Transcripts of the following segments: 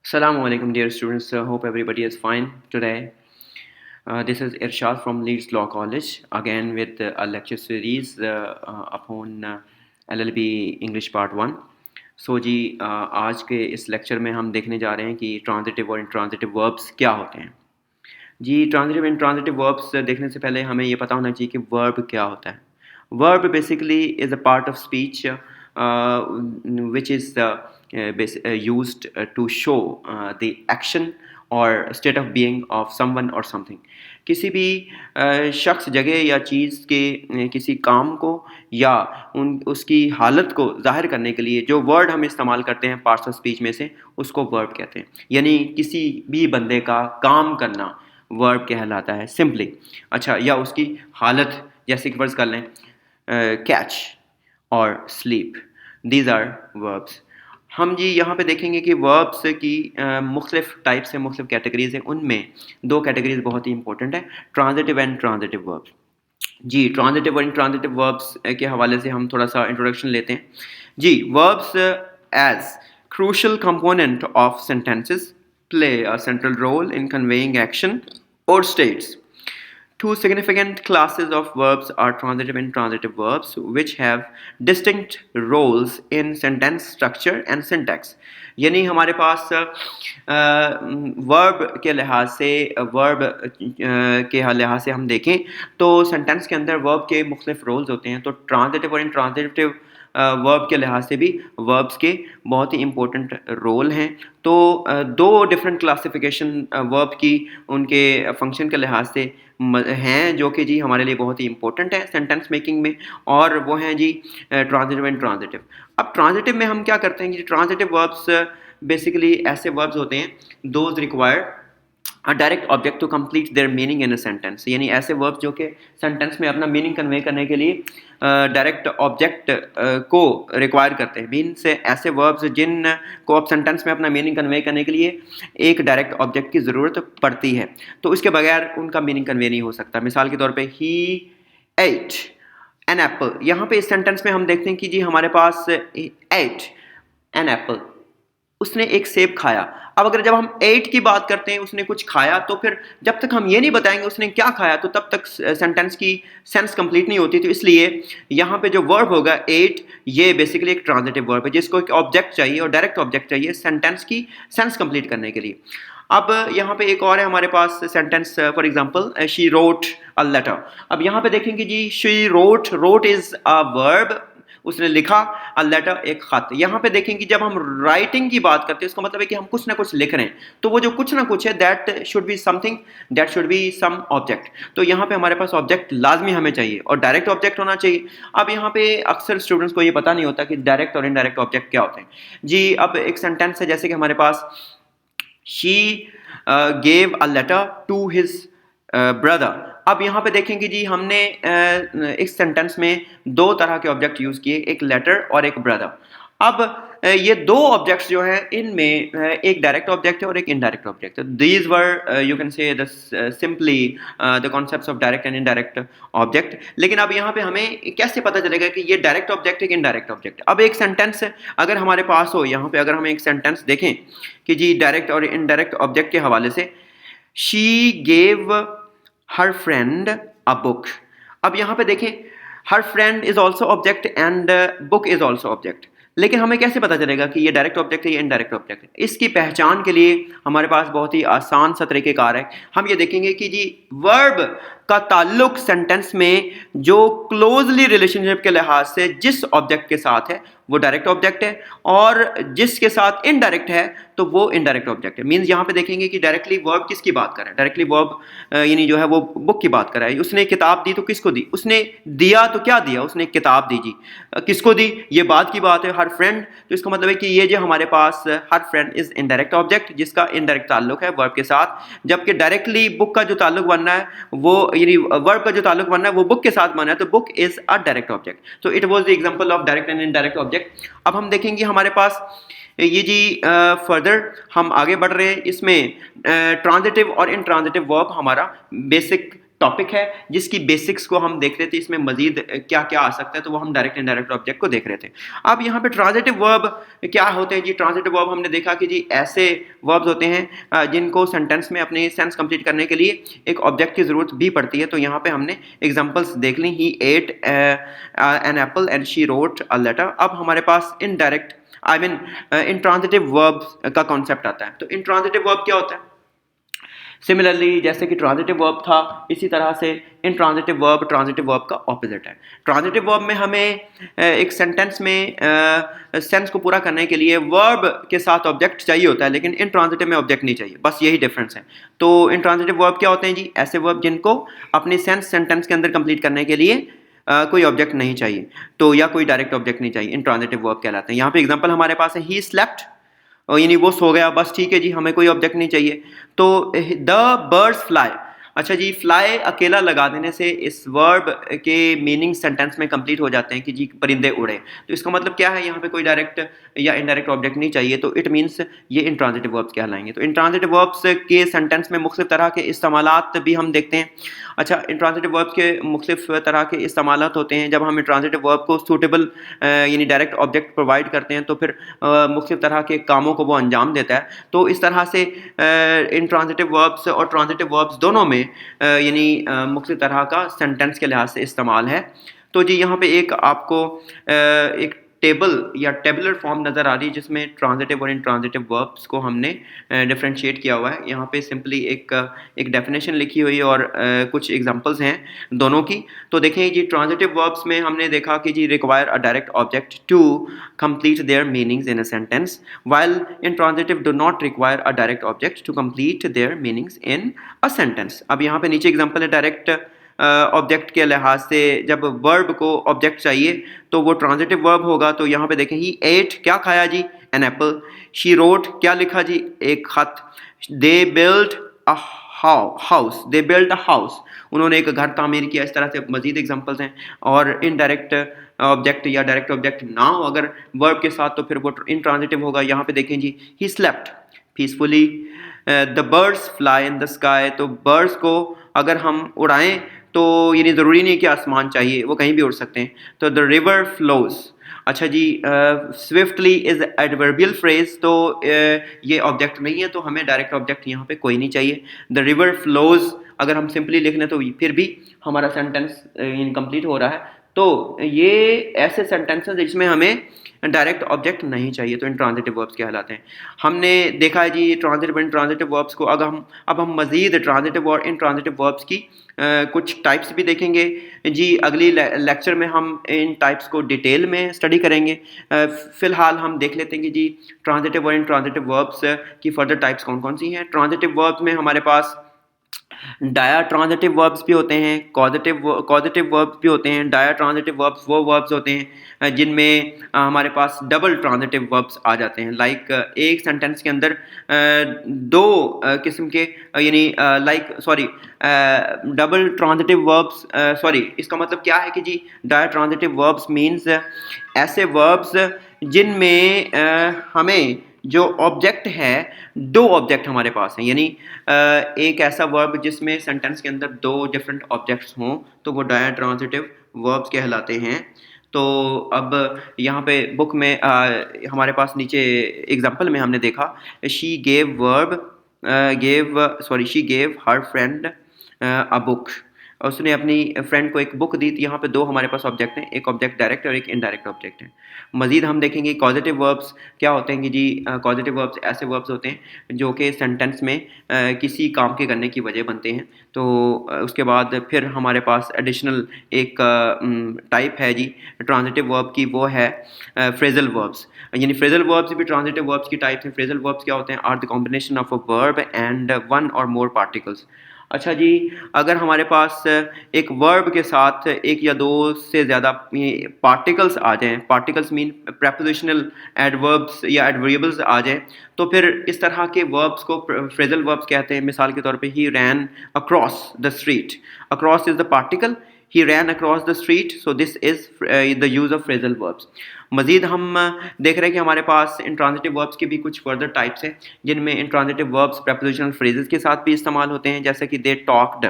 Assalamu alaikum, dear students. Hope everybody is fine today. This is Irshad from Leeds Law College, again with a lecture series upon LLB English Part 1. सो जी आज के इस lecture में हम देखने जा रहे हैं कि ट्रांजिटिव और इंट्रांजिटिव वर्ब्स क्या होते हैं। जी, ट्रांजिटिव इंट्रांजिटिव वर्ब्स देखने से पहले हमें ये पता होना चाहिए कि वर्ब क्या होता है। Verb basically is a part of speech which is used to show the action और state of being of someone or something। किसी भी शख्स, जगह या चीज़ के किसी काम को या उसकी हालत को ज़ाहिर करने के लिए जो वर्ड हम इस्तेमाल करते हैं पार्ट्स ऑफ स्पीच में से, उसको वर्ब कहते हैं। यानी किसी भी बंदे का काम करना वर्ब कहलाता है सिंपली। अच्छा, या उसकी हालत, जैसे कि फ़र्ज़ कर लें कैच और स्लीप, दीज आर वर्ब्स। हम जी यहाँ पे देखेंगे कि वर्ब्स की मुख्तलिफ टाइप्स हैं, मुख्तलिफ कैटेगरीज़ हैं। उनमें दो कैटेगरीज बहुत ही इंपॉर्टेंट है, ट्रांजिटिव एंड ट्रांजिटिव वर्ब्स। जी, ट्रांजिटिव और इंट्रांजिटिव वर्ब्स के हवाले से हम थोड़ा सा इंट्रोडक्शन लेते हैं। जी, verbs as crucial component of sentences play a central role in conveying action और states. Two significant classes of verbs are transitive and intransitive verbs, which have distinct roles in sentence structure and syntax। यानी हमारे पास verb के लिहाज से हम देखें तो sentence के अंदर वर्ब के मुख्तलिफ रोल्स होते हैं। तो ट्रांजिटिव और इंट्रांजिटिव वर्ब के लिहाज से भी वर्ब्स के बहुत ही इंपॉर्टेंट रोल हैं। तो दो डिफरेंट क्लासिफिकेशन वर्ब की उनके फंक्शन के लिहाज से हैं, जो कि जी हमारे लिए बहुत ही इंपॉर्टेंट है सेंटेंस मेकिंग में, और वो हैं जी ट्रांजिटिव एंड ट्रांजिटिव। अब ट्रांजिटिव में हम क्या करते हैं कि ट्रांजिटिव वर्ब्स बेसिकली ऐसे वर्ब्स होते हैं those require a direct object to complete their meaning in a sentence. यानी ऐसे वर्ब्स जो कि सेंटेंस में अपना मीनिंग कन्वे करने के लिए डायरेक्ट ऑब्जेक्ट को रिक्वायर करते हैं। मीन्स ऐसे वर्ब्स जिन को आप सेंटेंस में अपना मीनिंग कन्वे करने के लिए एक डायरेक्ट ऑब्जेक्ट की ज़रूरत पड़ती है, तो इसके बगैर उनका मीनिंग कन्वे नहीं हो सकता। मिसाल के तौर पे ही एट एन एप्पल। यहाँ पे इस सेंटेंस में हम देखते हैं कि जी हमारे पास एट एन एप्पल, उसने एक सेब खाया। अब अगर जब हम एट की बात करते हैं, उसने कुछ खाया, तो फिर जब तक हम ये नहीं बताएंगे उसने क्या खाया, तो तब तक सेंटेंस की सेंस कंप्लीट नहीं होती। तो इसलिए यहाँ पे जो वर्ब होगा एट, ये बेसिकली एक ट्रांजिटिव वर्ब है जिसको एक ऑब्जेक्ट चाहिए और डायरेक्ट ऑब्जेक्ट चाहिए सेंटेंस की सेंस कंप्लीट करने के लिए। अब यहाँ पे एक और है हमारे पास sentence, for example she wrote a letter. अब यहाँ पे देखेंगे जी she wrote, wrote is a verb, उसने लिखा, अ लेटर एक खत। यहाँ पे देखेंगे जब हम राइटिंग की बात करते हैं, इसका मतलब है कि हम कुछ ना कुछ लिख रहे हैं, तो वो जो कुछ ना कुछ है that should be something, that should be some object. तो यहाँ पे हमारे पास ऑब्जेक्ट लाजमी हमें चाहिए और डायरेक्ट ऑब्जेक्ट होना चाहिए। अब यहाँ पे अक्सर स्टूडेंट्स को ये पता नहीं होता कि डायरेक्ट और इनडायरेक्ट ऑब्जेक्ट क्या होते हैं। जी, अब एक सेंटेंस है जैसे कि हमारे पास she gave a letter to his brother. अब यहाँ पे देखेंगे जी हमने इस सेंटेंस में दो तरह के ऑब्जेक्ट यूज किए, एक लेटर और एक ब्रदर। अब ये दो ऑब्जेक्ट्स जो हैं इनमें एक डायरेक्ट ऑब्जेक्ट है और एक इनडायरेक्ट ऑब्जेक्ट है। These were you can say simply the concepts of direct and indirect object. लेकिन अब यहाँ पे हमें कैसे पता चलेगा कि ये डायरेक्ट ऑब्जेक्ट है कि इनडायरेक्ट ऑब्जेक्ट? अब एक सेंटेंस अगर हमारे पास हो, यहाँ पे अगर हम एक सेंटेंस देखें कि जी डायरेक्ट और इनडायरेक्ट ऑब्जेक्ट के हवाले से, she gave her friend a book. अब यहाँ पे देखें हर friend is also object and book is also object, लेकिन हमें कैसे पता चलेगा कि ये डायरेक्ट ऑब्जेक्ट है या इनडायरेक्ट ऑब्जेक्ट है? इसकी पहचान के लिए हमारे पास बहुत ही आसान सा तरीक़ेकार है। हम ये देखेंगे कि जी वर्ब का ताल्लुक सेंटेंस में जो क्लोजली रिलेशनशिप के लिहाज से जिस ऑब्जेक्ट के साथ है वो डायरेक्ट ऑब्जेक्ट है, और जिसके साथ इनडायरेक्ट है तो वो इनडायरेक्ट ऑब्जेक्ट है। मीन्स यहाँ पे देखेंगे कि डायरेक्टली वर्ब किसकी बात कर रहा है? डायरेक्टली वर्ब यानी जो है वो बुक की बात कर रहा है। उसने किताब दी तो किसको दी? उसने दिया तो क्या दिया? उसने किताब दी जी। किसको दी? ये बात की बात है, हर फ्रेंड। तो इसका मतलब है कि ये जो हमारे पास her friend is indirect object जिसका इनडायरेक्ट ताल्लुक है वर्ब के साथ, जबकि डायरेक्टली बुक का जो ताल्लुक बनना है वो, यानी वर्ब का जो ताल्लुक बनना है वो बुक के साथ बनना है, तो book is a direct object. तो it was the example of direct and indirect object. अब हम देखेंगे हमारे पास ये जी फर्दर हम आगे बढ़ रहे हैं, इसमें ट्रांजिटिव और इनट्रांजिटिव वर्ब हमारा बेसिक टॉपिक है जिसकी बेसिक्स को हम देख रहे थे, इसमें मजीद क्या क्या आ सकता है, तो वो हम डायरेक्ट इनडायरेक्ट ऑब्जेक्ट को देख रहे थे। अब यहाँ पे ट्रांजिटिव वर्ब क्या होते हैं जी? ट्रांजिटिव वर्ब हमने देखा कि जी ऐसे वर्ब्स होते हैं जिनको सेंटेंस में अपने सेंस कंप्लीट करने के लिए एक ऑब्जेक्ट की जरूरत भी पड़ती है। तो यहाँ पे हमने एग्जांपल्स देख ली, he ate an apple and she wrote a letter. अब हमारे पास इनडायरेक्ट इंट्रांजिटिव वर्ब का कॉन्सेप्ट आता है। तो इंट्रांजिटिव वर्ब क्या होता है? सिमिलरली जैसे कि ट्रांजिटिव वर्ब था, इसी तरह से इंट्रांजिटिव वर्ब ट्रांजिटिव वर्ब का ऑपोजिट है। ट्रांजिटिव वर्ब में हमें एक सेंटेंस में सेंस को पूरा करने के लिए वर्ब के साथ ऑब्जेक्ट चाहिए होता है, लेकिन इंट्रांजिटिव में ऑब्जेक्ट नहीं चाहिए, बस यही डिफरेंस है। तो इंट्रांजिटिव वर्ब क्या होते हैं जी? ऐसे वर्ब जिनको अपनी सेंस सेंटेंस के अंदर कंप्लीट करने के लिए कोई ऑब्जेक्ट नहीं चाहिए, तो या कोई डायरेक्ट ऑब्जेक्ट नहीं चाहिए, इंट्रांजिटिव वर्ब कहलाते हैं। यहाँ पे एग्जांपल हमारे पास है, ही स्लेप्ट, यानी वो सो गया, बस ठीक है जी, हमें कोई ऑब्जेक्ट नहीं चाहिए। तो द बर्ड्स फ्लाई, अच्छा जी, फ्लाई अकेला लगा देने से इस वर्ब के मीनिंग सेंटेंस में कंप्लीट हो जाते हैं कि जी परिंदे उड़े। तो इसका मतलब क्या है? यहाँ पे कोई डायरेक्ट या इनडायरेक्ट ऑब्जेक्ट नहीं चाहिए, तो इट मीन्स ये इंट्रांजिटिव वर्ब्स कहलाएंगे। तो इंट्रांजिटिव वर्ब्स के सेंटेंस में मुख्तलिफ तरह के इस्तेमालात भी हम देखते हैं। अच्छा, इंट्रांजिटिव वर्ब्स के मुख्तलिफ तरह के इस्तेमालात होते हैं। जब हम इंट्रांजिटिव वर्ब को सूटेबल यानी डायरेक्ट ऑब्जेक्ट प्रोवाइड करते हैं, तो फिर मुख्तलिफ तरह के कामों को वो अंजाम देता है। तो इस तरह से इंट्रांजिटिव वर्ब्स और ट्रांजिटिव वर्ब्स दोनों में यानी मुख्तलिफ तरह का सेंटेंस के लिहाज से इस्तेमाल है। तो जी यहाँ पे एक आपको एक टेबल या टेबुलर फॉर्म नज़र आ रही है जिसमें ट्रांजिटिव और इंट्रांजिटिव वर्ब्स को हमने डिफरेंशिएट किया हुआ है। यहाँ पे सिंपली एक डेफिनेशन लिखी हुई और कुछ एग्जांपल्स हैं दोनों की। तो देखें जी, ट्रांजिटिव वर्ब्स में हमने देखा कि जी require a direct object to complete their meanings in a sentence, while intransitive do not require a direct object to complete their meanings in a sentence. अब यहाँ पे नीचे एग्जांपल है डायरेक्ट ऑब्जेक्ट के लिहाज से। जब वर्ब को ऑब्जेक्ट चाहिए तो वो ट्रांजिटिव वर्ब होगा। तो यहाँ पे देखें, ही एट, क्या खाया जी? An apple. शी रोट, क्या लिखा जी? एक खत। They build a house, they build a house, उन्होंने एक घर तामीर किया। इस तरह से मजीद एग्जांपल्स हैं। और इनडायरेक्ट ऑब्जेक्ट या डायरेक्ट ऑब्जेक्ट ना हो अगर वर्ब के साथ, तो फिर वो इंट्रांजिटिव होगा। यहाँ पे देखें जी, he slept peacefully, the birds fly in the sky. तो बर्ड्स को अगर हम उड़ाएं तो ये ज़रूरी नहीं कि आसमान चाहिए, वो कहीं भी उड़ सकते हैं। तो द रिवर फ्लोज, अच्छा जी, स्विफ्टली इज एडवर्बियल फ्रेज, तो ये ऑब्जेक्ट नहीं है, तो हमें डायरेक्ट ऑब्जेक्ट यहाँ पे कोई नहीं चाहिए। द रिवर फ्लोज अगर हम सिंपली लिख लें तो फिर भी हमारा सेंटेंस इनकम्प्लीट हो रहा है। तो ये ऐसे सेंटेंसेस जिसमें हमें डायरेक्ट ऑब्जेक्ट नहीं चाहिए, तो इंट्रांजिटिव वर्ब्स कहलाते हैं। हमने देखा है जी ट्रांजिटिव और इंट्रांजिटिव वर्ब्स को। अब हम मजीद ट्रांजिटिव और इंट्रांजिटिव वर्ब्स की कुछ टाइप्स भी देखेंगे जी। अगली लेक्चर में हम इन टाइप्स को डिटेल में स्टडी करेंगे। फ़िलहाल हम देख लेते हैं कि जी ट्रांजिटिव और इंट्रांजिटिव वर्ब्स की फर्दर टाइप्स कौन कौन सी हैं। ट्रांजिटिव वर्ब्स में हमारे पास डाया ट्रांजिटिव वर्ब्स भी होते हैं, कॉजेटिव वर्ब्स भी होते हैं। डाया ट्रांजिटिव वर्ब्स वो वर्ब्स होते हैं जिनमें हमारे पास डबल ट्रांजिटिव वर्ब्स आ जाते हैं। लाइक एक सेंटेंस के अंदर दो किस्म के यानी डबल ट्रांजिटिव वर्ब्स, इसका मतलब क्या है कि जी डाया ट्रांजिटिव वर्ब्स मीन्स ऐसे वर्ब्स जिनमें हमें जो ऑब्जेक्ट है, दो ऑब्जेक्ट हमारे पास हैं। यानी एक ऐसा वर्ब जिसमें सेंटेंस के अंदर दो डिफरेंट ऑब्जेक्ट्स हों, तो वो डाया ट्रांजिटिव वर्ब्स कहलाते हैं। तो अब यहाँ पे बुक में हमारे पास नीचे एग्जांपल में हमने देखा, she gave her friend a book, उसने अपनी फ्रेंड को एक बुक दी। थी यहाँ पे दो हमारे पास ऑब्जेक्ट हैं, एक ऑब्जेक्ट डायरेक्ट और एक इनडायरेक्ट ऑब्जेक्ट है। मजीद हम देखेंगे कॉजेटिव वर्ब्स क्या होते हैं कि जी कॉजेटिव वर्ब्स ऐसे वर्ब्स होते हैं जो कि सेंटेंस में किसी काम के करने की वजह बनते हैं। तो उसके बाद फिर हमारे पास एडिशनल एक टाइप है जी ट्रांजिटिव वर्ब की, वो है फ्रेजल वर्ब्स। यानी फ्रेजल वर्ब्स भी ट्रांजिटिव वर्ब्स की टाइप हैं। फ्रेजल वर्ब्स क्या होते हैं? Are the combination of a verb and one or more particles. अच्छा जी, अगर हमारे पास एक वर्ब के साथ एक या दो से ज़्यादा पार्टिकल्स आ जाएं, पार्टिकल्स मीन प्रेपोजिशनल एडवर्ब्स या एडवेरिएबल्स आ जाएं, तो फिर इस तरह के वर्ब्स को फ्रेजल वर्ब्स कहते हैं। मिसाल के तौर पे he ran across the street, across is the particle, he ran across the street, so this is the use of phrasal verbs. मज़ीद हम देख रहे हैं कि हमारे पास इंट्रांजिटिव वर्ब्स के भी कुछ फर्दर टाइप्स हैं जिनमें इंट्रांजिटिव वर्ब्स प्रेपोजिशनल फ्रेजेस के साथ भी इस्तेमाल होते हैं, जैसे कि they talked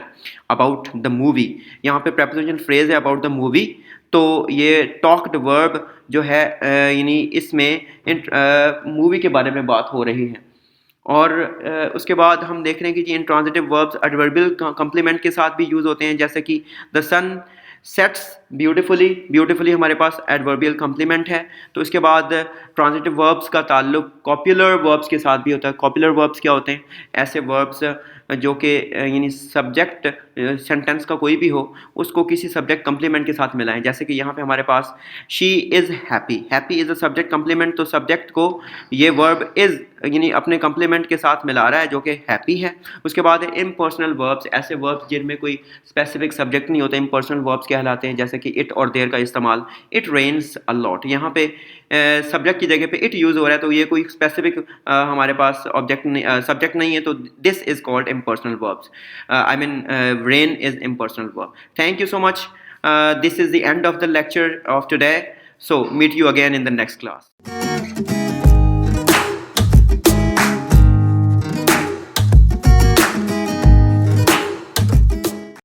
about the movie. यहाँ पे प्रेपोजिशनल फ्रेज है अबाउट द मूवी, तो ये टॉक्ड वर्ब जो है यानी इसमें मूवी के बारे में बात हो रही है। और उसके बाद हम देख रहे हैं कि जी इंट्रांजिटिव वर्ब्स एडवर्बियल कम्प्लीमेंट के साथ भी यूज़ होते हैं, जैसे कि the sun sets beautifully. Beautifully हमारे पास एडवर्बियल कम्प्लीमेंट है। तो इसके बाद ट्रांजिटिव वर्ब्स का ताल्लुक कॉपुलर वर्ब्स के साथ भी होता है। कॉपुलर वर्ब्स क्या होते हैं? ऐसे वर्ब्स जो कि यानी सब्जेक्ट सेंटेंस का कोई भी हो उसको किसी सब्जेक्ट कम्प्लीमेंट के साथ मिलाएं, जैसे कि यहाँ पे हमारे पास she is happy. Happy is a subject complement, तो सब्जेक्ट को ये वर्ब इज़ यानी अपने कम्प्लीमेंट के साथ मिला रहा है जो कि हैप्पी है। उसके बाद है इम्पर्सनल वर्ब्स, ऐसे वर्ब्स जिनमें कोई स्पेसिफिक सब्जेक्ट नहीं होता, इम्पर्सनल वर्ब्स कहलाते हैं, जैसे कि इट और देयर का इस्तेमाल। इट रेन्स अ लॉट, यहाँ पे सब्जेक्ट की जगह पे इट यूज़ हो रहा है, तो ये कोई स्पेसिफिक हमारे पास ऑब्जेक्ट सब्जेक्ट नहीं है, तो this is called impersonal verbs. I mean rain is impersonal verb. Thank you so much. This is the end of the lecture of today. So meet you again in the next class.